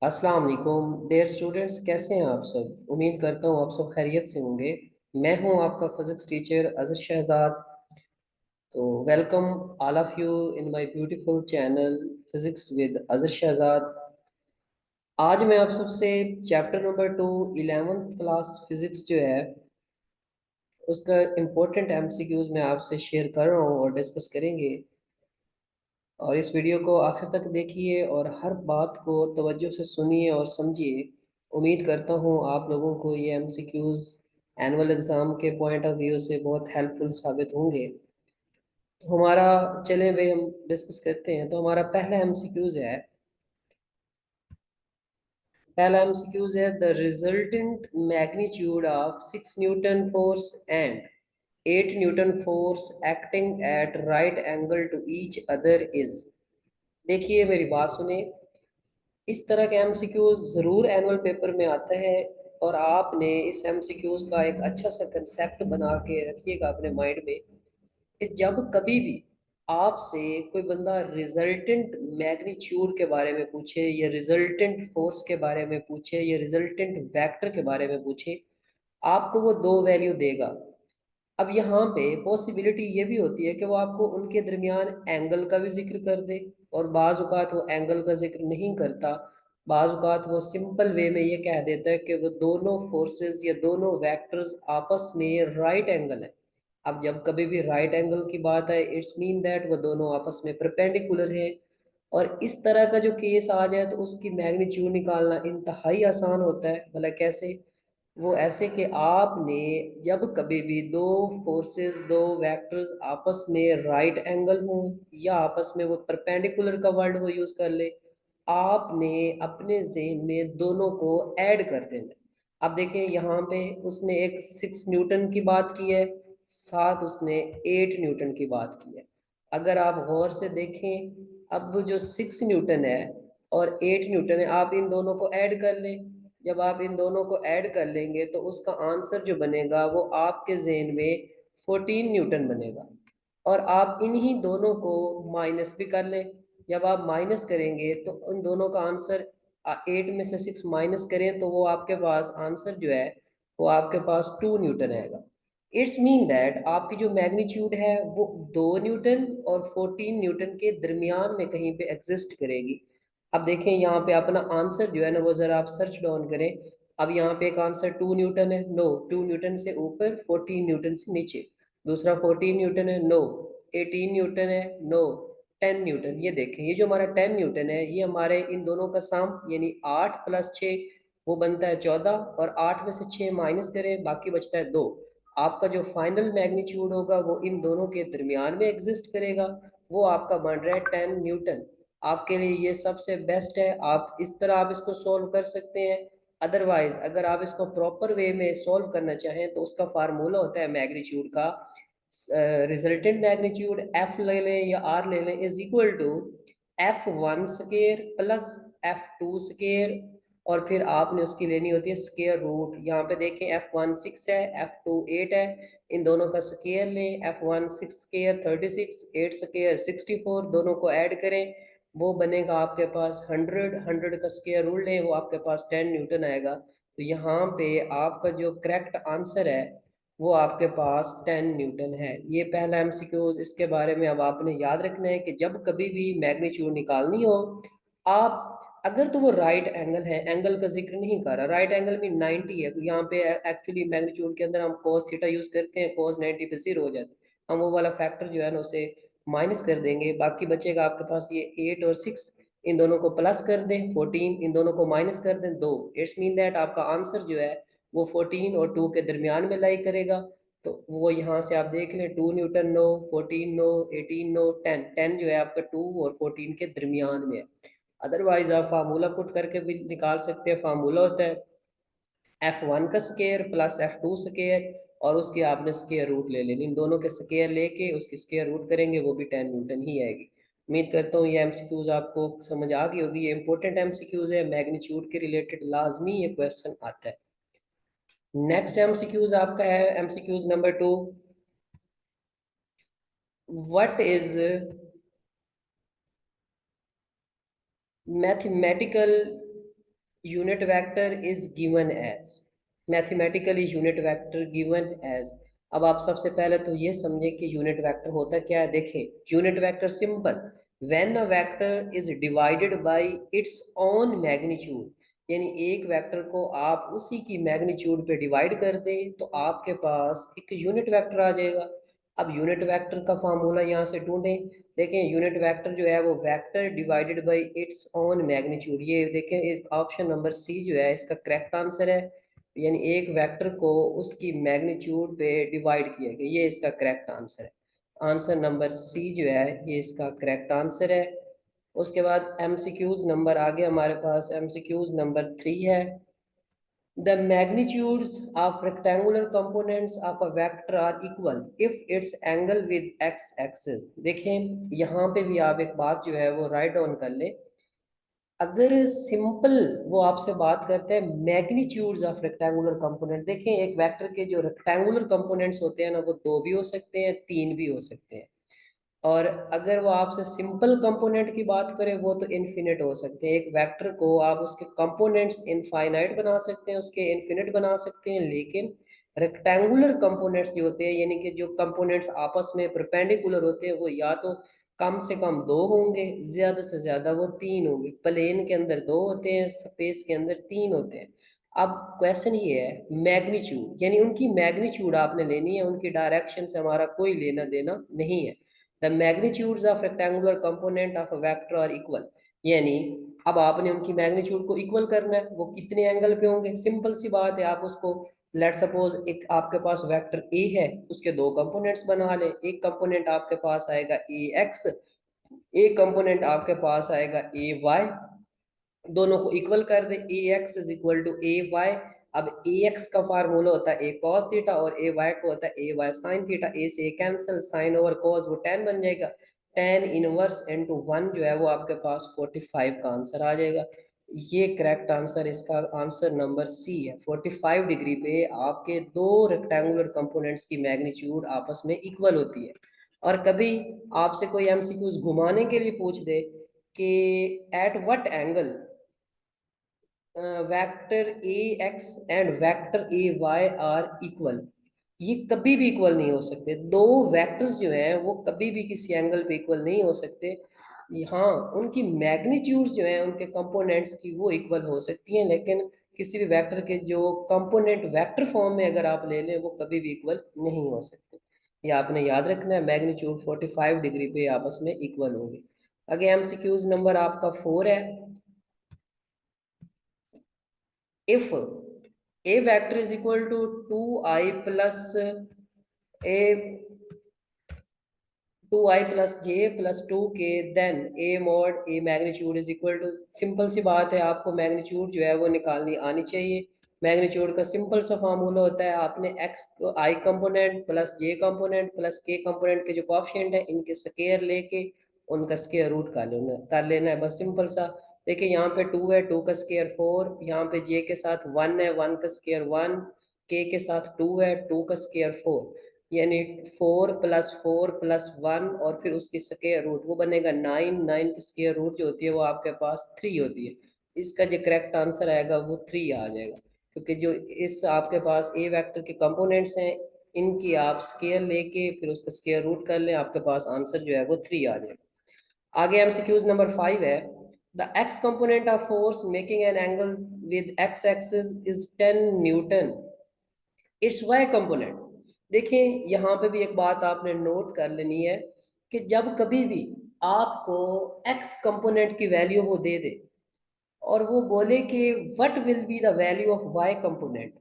अस्सलाम वालेकुम dear students, कैसे हैं आप सब। उम्मीद करता हूँ आप सब खैरियत से होंगे। मैं हूँ आपका फिजिक्स टीचर अज़र शहजाद। तो welcome all of you in my beautiful channel physics with Azhar Shahzad. आज मैं आप सबसे chapter number 2 11th class physics जो है उसका इम्पोर्टेंट एमसीक्यूज मैं आपसे शेयर कर रहा हूँ और डिस्कस करेंगे। और इस वीडियो को आखिर तक देखिए और हर बात को तवज्जो से सुनिए और समझिए। उम्मीद करता हूँ आप लोगों को ये एमसीक्यूज एनुअल एग्ज़ाम के पॉइंट ऑफ व्यू से बहुत हेल्पफुल साबित होंगे। तो हमारा चलें भाई हम डिस्कस करते हैं। तो हमारा पहला एमसीक्यूज है, the resultant magnitude of 6 newton force and 8 newton force acting at right angle to each other is. देखिए मेरी बात सुने। इस तरह के एमसीक्यूज ज़रूर एनुअल पेपर में आता है और आपने इस एमसीक्यूज का एक अच्छा सा कंसेप्ट बना के रखिएगा अपने माइंड में कि जब कभी भी आपसे कोई बंदा रिजल्टेंट मैग्नीट्यूड के बारे में पूछे या रिजल्टेंट फोर्स के बारे में पूछे या रिजल्टेंट वेक्टर के बारे में पूछे, आपको वो दो वैल्यू देगा। अब यहाँ पे पॉसिबिलिटी ये भी होती है कि वो आपको उनके दरमियान एंगल का भी जिक्र कर दे, और बाज़ औक़ात वो एंगल का जिक्र नहीं करता। बाज़ औक़ात वो सिंपल वे में ये कह देता है कि वो दोनों फोर्सेस या दोनों वेक्टर्स आपस में राइट एंगल है। अब जब कभी भी राइट एंगल की बात है, इट्स मीन दैट वो दोनों आपस में परपेंडिकुलर है। और इस तरह का जो केस आ जाए तो उसकी मैग्नीट्यूड निकालना इंतहाई आसान होता है। भला कैसे? वो ऐसे कि आपने जब कभी भी दो फोर्सेस, दो वेक्टर्स आपस में राइट एंगल हो या आपस में वो परपेंडिकुलर का वर्ड वो यूज कर ले, आपने अपने ज़हन में दोनों को ऐड कर देना। अब देखें यहाँ पे उसने एक 6 न्यूटन की बात की है, साथ उसने 8 न्यूटन की बात की है। अगर आप गौर से देखें, अब जो 6 न्यूटन है और 8 न्यूटन है, आप इन दोनों को ऐड कर लें। जब आप इन दोनों को ऐड कर लेंगे तो उसका आंसर जो बनेगा वो आपके ज़हन में 14 न्यूटन बनेगा। और आप इन्हीं दोनों को माइनस भी कर लें। जब आप माइनस करेंगे तो उन दोनों का आंसर 8 में से 6 माइनस करें तो वो आपके पास आंसर जो है वो आपके पास 2 न्यूटन आएगा। इट्स मीन दैट आपकी जो मैग्नीट्यूड है वो 2 न्यूटन और 14 न्यूटन के दरमियान में कहीं पे एग्जिस्ट करेगी। अब देखें यहाँ पे अपना आंसर जो है ना वो ज़रा आप सर्च डाउन करें। अब यहाँ पे एक आंसर 2 न्यूटन है, नो। 2 न्यूटन से ऊपर, 14 न्यूटन से नीचे। दूसरा 14 न्यूटन है, नो। 18 न्यूटन है, नो। 10 न्यूटन। ये देखें, ये जो हमारा 10 न्यूटन है ये हमारे इन दोनों का सम यानी 8 + 6 वो बनता है 14। और 8 में से 6 माइनस करें, बाकी बचता है 2। आपका जो फाइनल मैग्नीट्यूड होगा वो इन दोनों के दरमियान में एग्जिस्ट करेगा। वो आपका बन रहा है 10 न्यूटन। आपके लिए ये सबसे बेस्ट है। आप इस तरह आप इसको सॉल्व कर सकते हैं। अदरवाइज अगर आप इसको प्रॉपर वे में सॉल्व करना चाहें तो उसका फार्मूला होता है मैग्नीट्यूड का। रिजल्टेंट मैग्नीट्यूड एफ ले लें या आर ले लें, is equal to F1 square plus F2 square. और फिर आपने उसकी लेनी होती है स्केयर रूट। यहाँ पे देखें, F1 6 है, F2 8 है। इन दोनों का स्केयर लें। F1 6 स्केयर 36, 8 स्केयर 64, दोनों को ऐड करें। वो बनेगा आपके पास 100। 100 का स्केयर रूट लें, वो आपके पास 10 न्यूटन आएगा। तो यहाँ पे आपका जो करेक्ट आंसर है वो आपके पास 10 न्यूटन है। ये पहला एमसीक्यू। इसके बारे में अब आपने याद रखना है कि जब कभी भी मैग्नीट्यूड निकालनी हो, आप अगर तो वो राइट एंगल है, एंगल का जिक्र नहीं कर रहा, राइट एंगल में 90 है, तो यहाँ पे एक्चुअली मैग्नीट्यूड के अंदर हम cos थीटा यूज करते हैं, cos 90 पे 0 हो जाता है। हम वो वाला फैक्टर जो है ना उसे माइनस कर देंगे, बाकी बचेगा आपके पास ये 8 और 6। इन दोनों को प्लस कर दें 14, इन दोनों को माइनस कर दें 2। इट्स मीन दैट आपका आंसर जो है वो 14 और 2 के दरमियान में लाई करेगा। तो वो यहाँ से आप देख लें, 2 न्यूटन नो, 14 नो, 18 नो, 10। 10 जो है आपका 2 और 14 के दरमियान में है। अदरवाइज आप फार्मूला पुट करके भी निकाल सकते हैं। फार्मूला होता है F1 का स्केयर प्लस F2 स्केयर, और उसकी आपने स्केयर रूट ले लेनी। इन दोनों के स्केयर लेके उसकी स्केयर रूट करेंगे, वो भी 10 न्यूटन ही आएगी। उम्मीद करता हूँ ये एमसीक्यूज आपको समझ आ गई होगी। ये इंपॉर्टेंट एमसीक्यूज है, मैग्नीट्यूड के रिलेटेड लाजमी ये क्वेश्चन आता है। नेक्स्ट एमसीक्यूज आपका है MCQs number 2। What is mathematical unit vector is given as, mathematically unit vector given as. अब आप सबसे पहले तो ये समझे कि यूनिट वेक्टर होता क्या है। देखें, unit vector simple, when a vector is divided by its own magnitude, यानी एक वेक्टर को आप उसी की मैग्नीट्यूड पे डिवाइड कर दें तो आपके पास एक यूनिट वेक्टर आ जाएगा। अब यूनिट वेक्टर का फार्मूला यहाँ से ढूंढें। देखें, यूनिट वेक्टर जो है वो vector divided by its own magnitude, ये देखें एक ऑप्शन नंबर सी जो है इसका करेक्ट आंसर है। यानी एक वेक्टर को उसकी मैग्नीट्यूड पे डिवाइड किया गया, ये इसका करेक्ट आंसर है। आंसर नंबर सी जो है ये इसका करेक्ट आंसर है। उसके बाद एमसीक्यूज नंबर आगे हमारे पास एमसीक्यूज नंबर 3 है। The magnitudes of rectangular components of a vector are equal if its angle with x-axis। देखें यहाँ पे भी आप एक बात जो है वो राइट डाउन कर ले। अगर सिंपल वो आपसे बात करते हैं मैग्नीट्यूड्स ऑफ रेक्टेंगुलर कंपोनेंट, देखें एक वेक्टर के जो रेक्टेंगुलर कंपोनेंट्स होते हैं ना वो दो भी हो सकते हैं, तीन भी हो सकते हैं। और अगर वो आपसे सिंपल कंपोनेंट की बात करें वो तो इनफिनिट हो सकते हैं। एक वेक्टर को आप उसके कंपोनेंट्स इनफाइनाइट बना सकते हैं, उसके इनफिनिट बना सकते हैं, लेकिन रेक्टेंगुलर कंपोनेंट्स जो होते हैं यानी कि जो कंपोनेंट्स आपस में परपेंडिकुलर होते हैं वो या तो कम से कम दो होंगे, ज्यादा से ज्यादा वो तीन होंगे। प्लेन के अंदर दो होते हैं, स्पेस के अंदर तीन होते हैं। अब क्वेश्चन ये है मैग्नीट्यूड, यानी उनकी मैग्नीट्यूड आपने लेनी है, उनकी डायरेक्शन से हमारा कोई लेना देना नहीं है। The magnitudes of rectangular component of a vector are equal, यानी अब आपने उनकी मैग्नीट्यूड को इक्वल करना है। वो कितने एंगल पे होंगे, सिंपल सी बात है। आप उसको लेट सपोज एक आपके पास वेक्टर ए है, उसके दो कंपोनेंट्स बना ले। एक कंपोनेंट आपके पास आएगा ए एक्स, एक कंपोनेंट आपके पास आएगा ए वाई। दोनों को इक्वल कर दे, A X is equal to A Y. अब ए एक्स का फार्मूला होता है ए कॉस थीटा और ए वाई को होता है ए वाई साइन थीटा। ए से ए कैंसिल, साइन ओवर कॉस वो टेन बन जाएगा। टेन इनवर्स इनटू वन जो है वो आपके पास 45 का आंसर आ जाएगा। ये करेक्ट आंसर, इसका आंसर नंबर सी है। 45 डिग्री पे आपके दो रेक्टेंगुलर कंपोनेंट्स की मैग्नीट्यूड आपस में इक्वल होती है। और कभी आपसे कोई एमसीक्यूज घुमाने के लिए पूछ दे कि at what angle vector A X and vector A Y are equal, ये कभी भी इक्वल नहीं हो सकते। दो वेक्टर्स जो हैं वो कभी भी किसी एंगल पे इक्वल नहीं हो सकते। हाँ, उनकी मैग्नीट्यूड्स जो हैं उनके कंपोनेंट्स की वो इक्वल हो सकती हैं, लेकिन किसी भी वेक्टर के जो कंपोनेंट वेक्टर फॉर्म में अगर आप ले लें वो कभी भी इक्वल नहीं हो सकते। ये आपने याद रखना है, मैग्नीट्यूड 45 डिग्री पे आपस में इक्वल होंगे। आगे एमसीक्यूज नंबर आपका 4 है। if a vector is equal to 2i plus a 2i plus j plus 2k then a mod a magnitude is equal to, simple सी बात है, आपको मैग्नीट्यूड जो है वो निकालनी आनी चाहिए। मैग्नीट्यूड का सिंपल सा फार्मूला होता है, आपने x i component plus j component plus k component के जो कोएफिशिएंट है इनके स्क्वायर लेके उनका स्क्वायर रूट कर लेना है, बस सिंपल सा। देखिए यहाँ पे 2 है, 2 का स्क्वायर 4, यहाँ पे j के साथ 1 है, 1 का स्क्वायर 1, k के साथ 2 है, 2 का स्क्वायर 4, यानी 4 + 4 + 1 और फिर उसकी स्क्वायर रूट वो बनेगा 9। 9 की स्क्वायर रूट जो होती है वो आपके पास 3 होती है। इसका जो करेक्ट आंसर आएगा वो 3 आ जाएगा, क्योंकि जो इस आपके पास ए वेक्टर के कंपोनेंट्स हैं इनकी आप स्क्वायर लेके फिर उसका स्क्वायर रूट कर लें, आपके पास आंसर जो है वो 3 आ जाएगा। आगे एमसीक्यूज नंबर 5 है। The X component of force making an angle with X axis is 10 newton, its Y component. देखिए यहाँ पे भी एक बात आपने नोट कर लेनी है कि जब कभी भी आपको एक्स कंपोनेंट की वैल्यू वो दे दे और वो बोले कि what will be the value of Y component,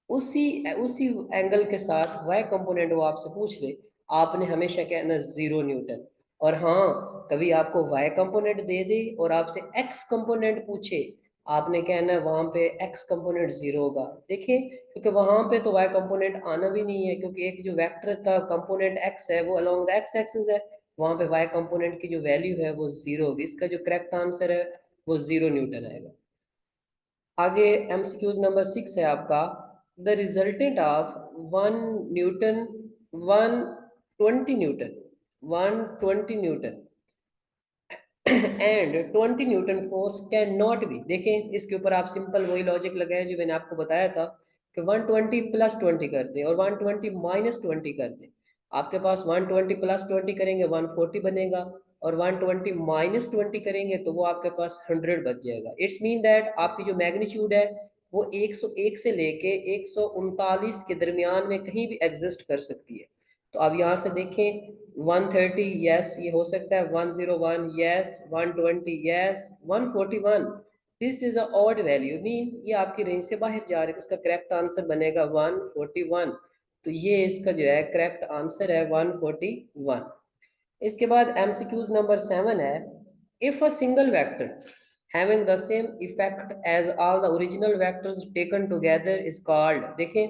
उसी उसी एंगल के साथ वाई कंपोनेंट वो आपसे पूछ ले, आपने हमेशा कहना 0 न्यूटन। और हाँ, कभी आपको वाई कंपोनेंट दे दे और आपसे एक्स कंपोनेंट पूछे, आपने कहना है वहां पे एक्स कंपोनेंट 0 होगा। देखिए, क्योंकि वहां पे तो वाई कंपोनेंट आना भी नहीं है, क्योंकि एक जो वेक्टर का कंपोनेंट एक्स है वो अलोंग द एक्स एक्सिस है, वहां पे वाई कंपोनेंट की जो वैल्यू है वो 0 होगी। इसका जो करेक्ट आंसर है वो 0 न्यूटन आएगा। आगे एमसीक्यूज नंबर 6 है आपका। The resultant of 1 Newton 120 Newton 120 Newton and 20 Newton force can not be. देखें इसके ऊपर आप सिंपल वही लॉजिक लगाए जो मैंने आपको बताया था कि 120 प्लस 20 कर दें और 120 माइनस 20 कर दें। आपके पास 120 प्लस 20 करेंगे 140 बनेगा, और 120 माइनस 20 करेंगे तो वो आपके पास 100 बच जाएगा। इट्स मीन दैट आपकी जो मैग्नीट्यूड है वो 101 से लेके 139 के दरमियान में कहीं भी एग्जिस्ट कर सकती है। तो अब यहाँ से देखें 130 यस ये हो सकता है, 101 yes, 120 yes, 141 this is a odd value mean ये आपकी रेंज से बाहर जा रही है, तो इसका करेक्ट आंसर बनेगा 141। तो ये इसका जो है करेक्ट आंसर है 141। इसके बाद एमसीक्यूज नंबर 7 है, if a single vector having the same effect as all the original vectors taken together is called. देखें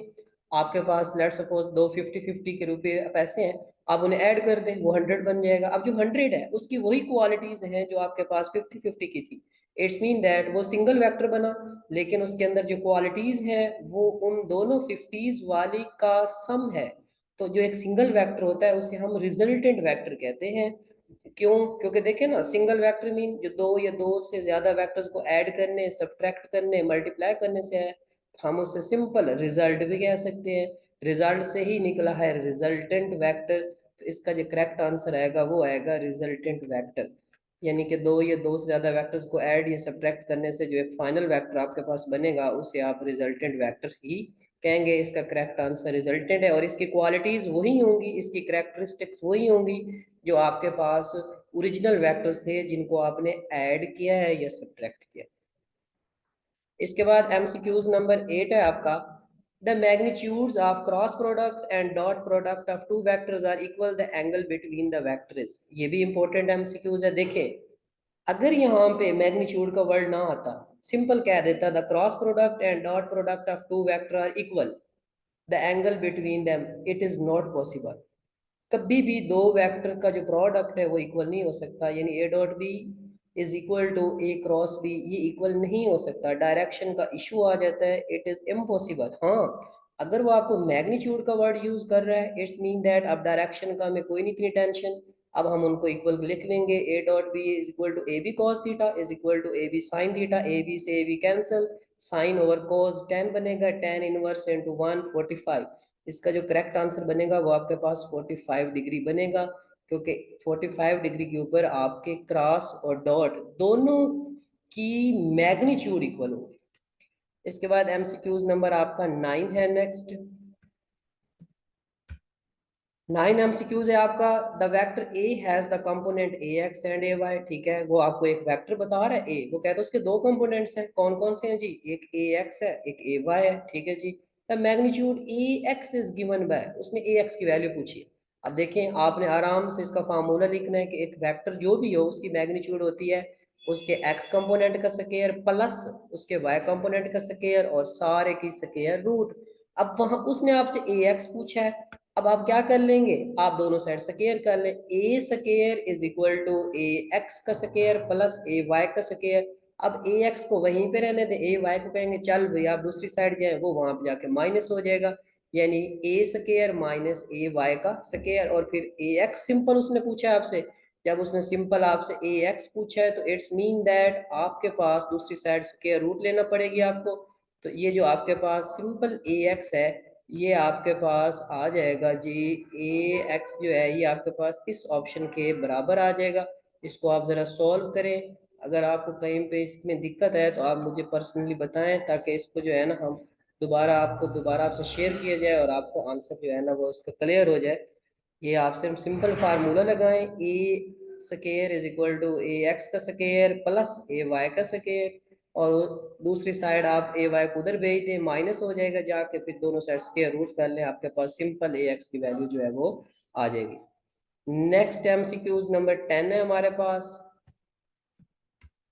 आपके पास लेट सपोज दो 50-50 के रुपए पैसे हैं, आप उन्हें ऐड कर दें वो 100 बन जाएगा। अब जो 100 है उसकी वही क्वालिटीज हैं जो आपके पास 50-50 की थी। इट्स मीन दैट वो सिंगल वेक्टर बना, लेकिन उसके अंदर जो क्वालिटीज हैं वो उन दोनों 50s वाली का सम है। तो जो एक सिंगल वेक्टर होता है उसे हम रिजल्टेंट वेक्टर कहते हैं। क्यों? क्योंकि देखें ना, सिंगल वेक्टर मीन जो दो या दो से ज्यादा वेक्टर्स को ऐड करने, सब्ट्रैक्ट करने, मल्टीप्लाई करने से है। हम उसे सिंपल रिजल्ट भी कह सकते हैं। रिजल्ट से ही निकला है रिजल्टेंट वेक्टर। तो इसका जो करेक्ट आंसर आएगा वो आएगा रिजल्टेंट वेक्टर। यानी कि दो या दो से ज्यादा वेक्टर्स को ऐड या सब्ट्रैक्ट करने से जो एक फाइनल वेक्टर आपके पास बनेगा उसे आप रिजल्टेंट वेक्टर ही कहेंगे। इसका करेक्ट आंसर रिजल्टेंट है, और इसकी क्वालिटीज वही होंगी, इसकी करेक्टरिस्टिक्स वही होंगी जो आपके पास ओरिजिनल वेक्टर्स थे जिनको आपने ऐड किया है या सब्ट्रैक्ट किया। इसके बाद एमसीक्यूज नंबर 8 है आपका, the magnitudes of cross product and dot product of two vectors are equal, the angle between the vectors. ये भी इंपॉर्टेंट एमसीक्यूज है। देखें अगर यहाँ पे मैग्नीट्यूड का वर्ड ना आता, सिंपल कह देता the cross product and dot product of two vector are equal, the angle between them it is not possible. कभी भी दो वेक्टर का जो प्रोडक्ट है वो इक्वल नहीं हो सकता, यानी A dot B is equal to A cross B, ये इक्वल नहीं हो सकता। डायरेक्शन का इशू आ जाता है, इट इज इम्पॉसिबल। हाँ, अगर वो आपको मैग्नीट्यूड का वर्ड यूज कर रहा है इट्स मीन दैट अब डायरेक्शन का हमें कोई नहीं इतनी टेंशन। अब हम उनको इक्वल लिख लेंगे, A dot B is equal to A B cos theta is equal to A B sine theta, A B से A B cancel, sine over cos tan बनेगा, टेन इनवर्स इंटू 145। इसका जो correct answer बनेगा वो आपके पास 45 degree बनेगा, क्योंकि 45 degree के ऊपर आपके क्रॉस और डॉट दोनों की मैग्नीट्यूड इक्वल होगी। इसके बाद एमसीक्यूज नंबर आपका 9 है नेक्स्ट। 9 एमसीक्यूज है आपका, the vector A has the component A X and A Y. ठीक है, वो आपको एक वेक्टर बता रहा है ए, वो कहता है उसके दो कंपोनेंट्स हैं, कौन कौन से हैं जी, एक ए एक्स है एक ए वाई है। ठीक है जी, the magnitude A X is given by, उसने ए एक्स की वैल्यू पूछी है। अब देखें आपने आराम से इसका फार्मूला लिखना है कि एक वेक्टर जो भी हो उसकी मैग्नीट्यूड होती है उसके एक्स कंपोनेंट का स्क्वायर प्लस उसके वाई कंपोनेंट का स्क्वायर और सारे की स्क्वायर रूट। अब वहां उसने आपसे ए एक्स पूछा है, अब आप क्या कर लेंगे, आप दोनों साइड स्क्वायर कर ले, A square is equal to A X का स्क्वायर प्लस ए वाई का स्क्वायर। अब ए एक्स को वहीं पे रहने दें, ए वाई को कहेंगे चल भाई आप दूसरी साइड जाए, वो वहां पे जाके माइनस हो जाएगा, यानी ए स्क्वायर माइनस ए वाई का स्क्वायर। और फिर ए एक्स सिंपल उसने पूछा है आपसे, जब उसने सिंपल आपसे ए एक्स पूछा है तो इट्स मीन दैट आपके पास दूसरी साइड स्क्वायर रूट लेना पड़ेगी आपको। तो ये जो आपके पास सिंपल ए एक्स है ये आपके पास आ जाएगा जी, ए एक्स जो है ये आपके पास इस ऑप्शन के बराबर आ जाएगा। इसको आप ज़रा सॉल्व करें, अगर आपको कहीं पे इसमें दिक्कत है तो आप मुझे पर्सनली बताएं ताकि इसको जो है ना हम दोबारा आपसे शेयर किया जाए और आपको आंसर जो है ना वो इसका क्लियर हो जाए। ये आपसे हम सिंपल फार्मूला लगाएं, A square is equal to A X का स्केयर प्लस ए वाई का स्केयर, और दूसरी साइड आप ए वाई को उधर भेज दें, माइनस हो जाएगा जाके, फिर दोनों साइड स्क्वायर रूट कर लें, आपके पास सिंपल ए एक्स की वैल्यू जो है वो आ जाएगी। नेक्स्ट एमसीक्यूज नंबर 10 है हमारे पास,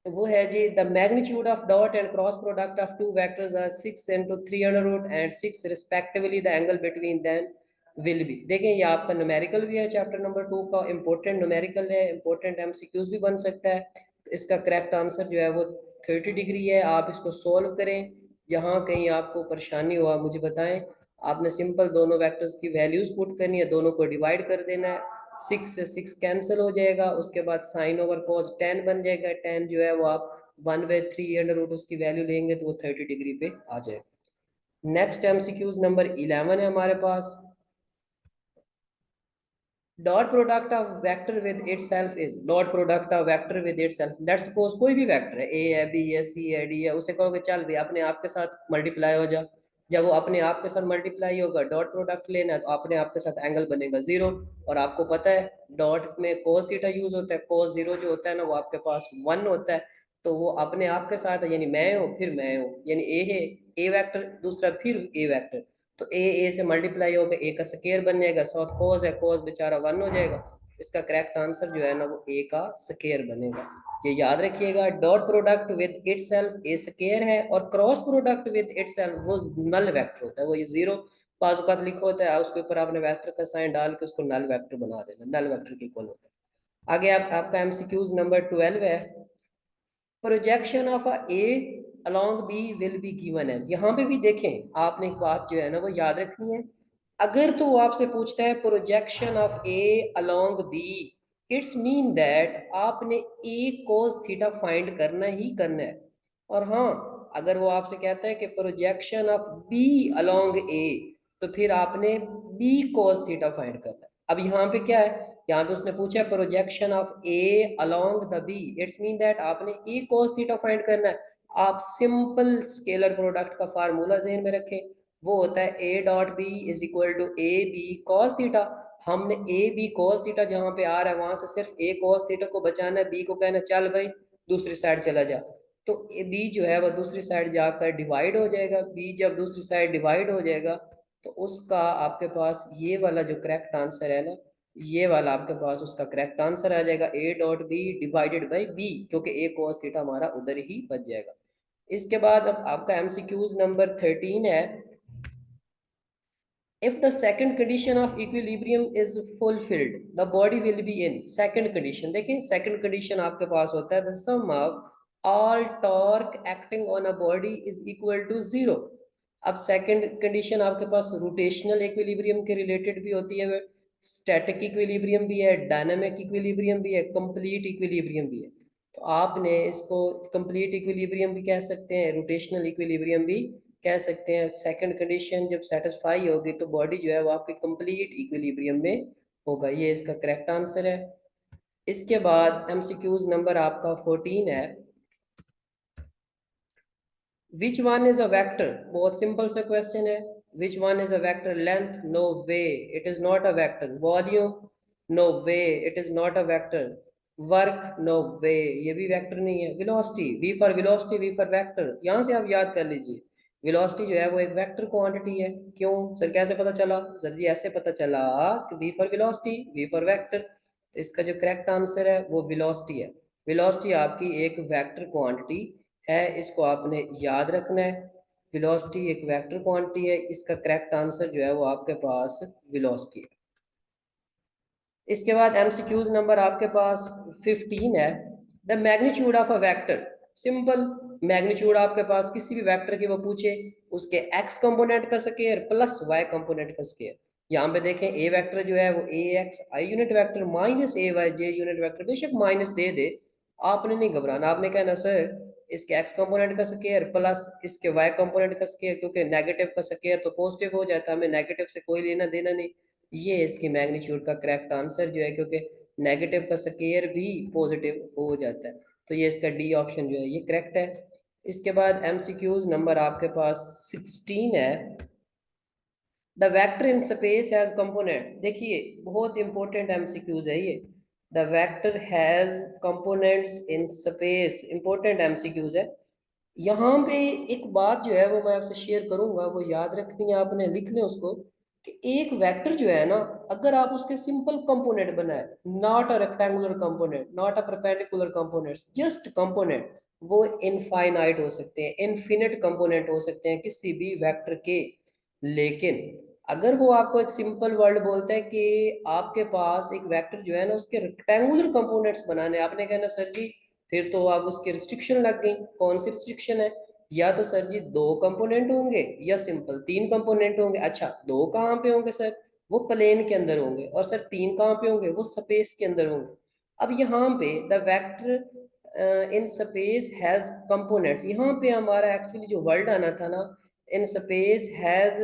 तो वो है जी, the magnitude of dot and cross product of two vectors are 6 into 3 under root and 6 respectively, the angle between them will be. देखें ये आपका न्यूमेरिकल भी है, चैप्टर नंबर 2 का इंपॉर्टेंट न्यूमेरिकल है, इंपॉर्टेंट एमसीक्यूज भी बन सकता है। तो इसका करेक्ट आंसर जो है वो 30 डिग्री है। आप इसको सोल्व करें, जहाँ कहीं आपको परेशानी हो आप मुझे बताएं। आपने सिंपल दोनों वेक्टर्स की वैल्यूज पुट करनी है, दोनों को डिवाइड कर देना है, 6 से 6 कैंसिल हो जाएगा, उसके बाद साइन ओवर कॉस टेन बन जाएगा। टेन जो है वो आप 1/3 अंडर रूट उसकी वैल्यू लेंगे तो वो 30 डिग्री पे आ जाएगा। नेक्स्ट एमसीक्यूज नंबर 11 है हमारे पास। Dot product of vector with itself is, dot product of vector with itself, let's suppose कोई भी वेक्टर है, ए है, बी है, सी है, डी है, उसे कहोगे चल भाई अपने आप के साथ मल्टीप्लाई हो जा। जब वो अपने आप के साथ मल्टीप्लाई होगा, डॉट प्रोडक्ट लेना है तो अपने आप के साथ एंगल बनेगा जीरो। और आपको पता है डॉट में कोस थीटा यूज होता है, कोस जीरो जो होता है ना वो आपके पास 1 होता है। तो वो अपने आप के साथ है, यानी मैं हूँ फिर मैं हूँ, यानी ए है, ए वेक्टर दूसरा फिर ए वेक्टर। तो ए से मल्टीप्लाई होकर ए का स्केयर बन जाएगा, साथ कोस है, कोस बेचारा 1 हो जाएगा। इसका करेक्ट आंसर जो है ना वो ए का स्केयर बनेगा। ये याद रखिएगा, dot product with itself A square है, और क्रॉस प्रोडक्ट विद इटसेल्फ वो नल वेक्टर होता है। वो ये जीरो पास लिखा होता है, उसके ऊपर आपने वेक्टर का साइन डाल के उसको नल वेक्टर बना देना, नल वेक्टर के इक्वल होता है। आगे आपका एमसीक्यूज नंबर 12 है। Projection of a A along B will be given as, यहाँ पे भी देखें आपने एक बात जो है ना वो याद रखनी है। अगर तो वो आपसे पूछता है projection of A along B, its mean that आपने ए cos थीटा फाइंड करना ही करना है। और हाँ, अगर वो आपसे कहता है कि प्रोजेक्शन ऑफ बी along ए, तो फिर आपने बी cos थीटा फाइंड करना है। अब यहाँ पे क्या है, यहाँ पे उसने पूछा projection of A along the B, its mean that आपने ए cos थीटा फाइंड करना है। आप सिंपल स्केलर प्रोडक्ट का फार्मूला ज़हन में रखें, वो होता है A dot B is equal to A B cos theta. हमने ए बी cos थीटा जहाँ पे आ रहा है वहां से सिर्फ ए cos थीटा को बचाना है, बी को कहना चल भाई दूसरी साइड चला जा। तो बी जो है वो दूसरी साइड जाकर डिवाइड हो जाएगा, बी जब दूसरी साइड डिवाइड हो जाएगा तो उसका आपके पास ये वाला जो करेक्ट आंसर है ना, ये वाला आपके पास उसका करेक्ट आंसर आ जाएगा, A dot B divided by B, क्योंकि ए cos थीटा हमारा उधर ही बच जाएगा। इसके बाद अब आपका एमसीक्यूज नंबर 13 है। if the second condition of equilibrium is fulfilled, the body will be in second condition। देखिए second condition आपके पास होता है the sum of all torque acting on a body is equal to zero। अब second condition आपके पास rotational equilibrium के related भी होती है, स्टैटिक इक्विलिब्रियम भी है, डायनामिक इक्विलिब्रियम भी है, कंप्लीट इक्विलिब्रियम भी है। तो आपने इसको कंप्लीट इक्विलिब्रियम भी कह सकते हैं, रोटेशनल इक्विलिब्रियम भी कह सकते हैं। सेकंड कंडीशन जब सेटिस्फाई होगी तो बॉडी जो है वो आपकी कंप्लीट इक्विलिब्रियम में होगा, ये इसका करेक्ट आंसर है। इसके बाद एमसीक्यूज नंबर आपका 14 है। Which one is a vector, बहुत सिंपल सा क्वेश्चन है। Which one is a vector, length no way it is not a vector, volume no way it is not a vector, work no way ये भी vector नहीं है, velocity V for velocity V for vector, यहाँ से आप याद कर लीजिए वेलोसिटी जो है वो एक वेक्टर क्वांटिटी है। क्यों सर, कैसे पता चला सर जी? ऐसे पता चला कि V for velocity V for vector, तो इसका जो करेक्ट आंसर है वो वेलोसिटी है। वेलोसिटी आपकी एक वेक्टर क्वांटिटी है, इसको आपने याद रखना है। वेलोसिटी एक वेक्टर क्वांटिटी है, इसका करेक्ट आंसर जो है वो आपके पास वेलोसिटी है। इसके बाद एमसीक्यूज नंबर आपके पास 15 है। The magnitude of a vector, simple magnitude आपके पास किसी भी वेक्टर की वो पूछे, उसके एक्स कंपोनेंट का स्क्वायर प्लस वाई कंपोनेंट का स्क्वायर। यहाँ पे देखें ए वेक्टर जो है वो A X I unit vector minus A Y J unit vector, बेशक माइनस दे दे, आपने नहीं घबराना, आपने कहना सर इसके एक्स कंपोनेंट का स्क्वायर प्लस इसके वाई कंपोनेंट का स्क्वायर, क्योंकि नेगेटिव का स्क्वायर तो पॉजिटिव हो जाता है, हमें नेगेटिव से कोई लेना देना नहीं। ये इसकी मैग्नीट्यूड का करेक्ट आंसर जो है, क्योंकि नेगेटिव का स्क्वायर भी पॉजिटिव हो जाता है, तो ये इसका डी ऑप्शन जो है ये करेक्ट है। इसके बाद एमसीक्यूज नंबर आपके पास 16 है। The vector in space has component, देखिए बहुत इंपॉर्टेंट एमसीक्यूज है ये। The vector has components in space, important MCQs है। यहाँ पे एक बात जो है वो मैं आपसे शेयर करूंगा, वो याद रखनी है आपने, लिख लें उसको, कि एक वेक्टर जो है ना, अगर आप उसके सिंपल कंपोनेंट बनाए, not a rectangular component, not a perpendicular component, just component, वो इनफाइनाइट हो सकते हैं, इनफिनिट कंपोनेंट हो सकते हैं किसी भी वेक्टर के। लेकिन अगर वो आपको एक सिंपल वर्ड बोलता है कि आपके पास एक वेक्टर जो है ना उसके रेक्टेंगुलर कंपोनेंट्स बनाने, आपने कहना सर जी फिर तो आप उसकी रिस्ट्रिक्शन लग गई। कौन सी रिस्ट्रिक्शन है? या तो सर जी दो कंपोनेंट होंगे, या सिंपल तीन कंपोनेंट होंगे। अच्छा दो कहाँ पे होंगे सर? वो प्लेन के अंदर होंगे, और सर 3 कहाँ पे होंगे, वो स्पेस के अंदर होंगे। अब यहाँ पे the vector in space has components, यहाँ पे हमारा एक्चुअली जो वर्ड आना था ना, इन स्पेस हैज,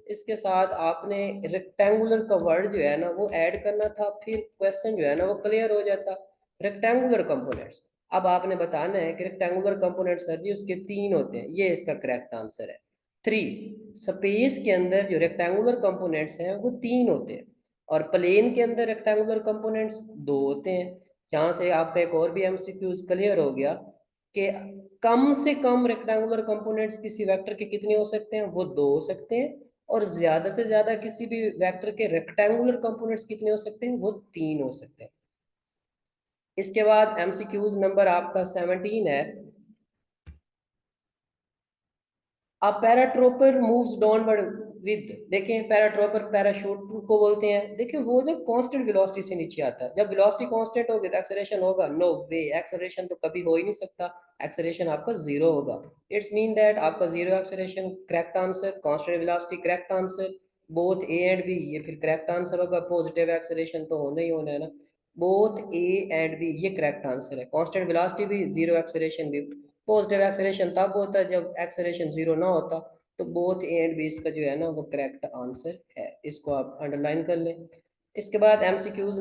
इसके साथ आपने रेक्टेंगुलर का वर्ड जो है ना वो ऐड करना था, फिर क्वेश्चन जो है ना वो क्लियर हो जाता। रेक्टेंगुलर कंपोनेंट्स, अब आपने बताना है कि रेक्टेंगुलर कंपोनेंट सर जी उसके 3 होते हैं, ये इसका करेक्ट आंसर है। 3, स्पेस के अंदर जो रेक्टेंगुलर कंपोनेंट्स हैं वो 3 होते हैं, और प्लेन के अंदर रेक्टेंगुलर कंपोनेंट्स 2 होते हैं। यहाँ से आपका एक और भी एमसीक्यूज क्लियर हो गया कि कम से कम रेक्टेंगुलर कंपोनेंट्स किसी वेक्टर के कितने हो सकते हैं, वो 2 हो सकते हैं, और ज्यादा से ज्यादा किसी भी वेक्टर के रेक्टेंगुलर कंपोनेंट्स कितने हो सकते हैं, वो 3 हो सकते हैं। इसके बाद एमसीक्यूज नंबर आपका 17 है। अब पैराट्रोपर मूव्स डाउनवर्ड विद, देखें पैराट्रोपर पैराशूट को बोलते हैं, देखें वो जब कांस्टेंट वेलोसिटी से नीचे आता है, जब वेलोसिटी कांस्टेंट होगी तो एक्सेलरेशन होगा, नो वे, एक्सेलरेशन तो कभी हो ही नहीं सकता, एक्सेलरेशन आपका जीरो होगा। इट्स मीन दैट आपका zero acceleration correct answer, constant velocity correct answer, both A and B ये फिर करेक्ट आंसर होगा, पॉजिटिव एक्सेलरेशन तो होना ही होना है ना, बोथ ए एंड बी ये करेक्ट आंसर है, कांस्टेंट वेलोसिटी भी जीरो एक्सेलरेशन भी। पॉजिटिव एक्सेलरेशन तब होता है जब एक्सेलरेशन जीरो ना होता, तो बोथ ए एंड बी इसका जो है ना वो करेक्ट आंसर है, इसको आप अंडरलाइन कर लें। इसके बाद एमसीक्यूज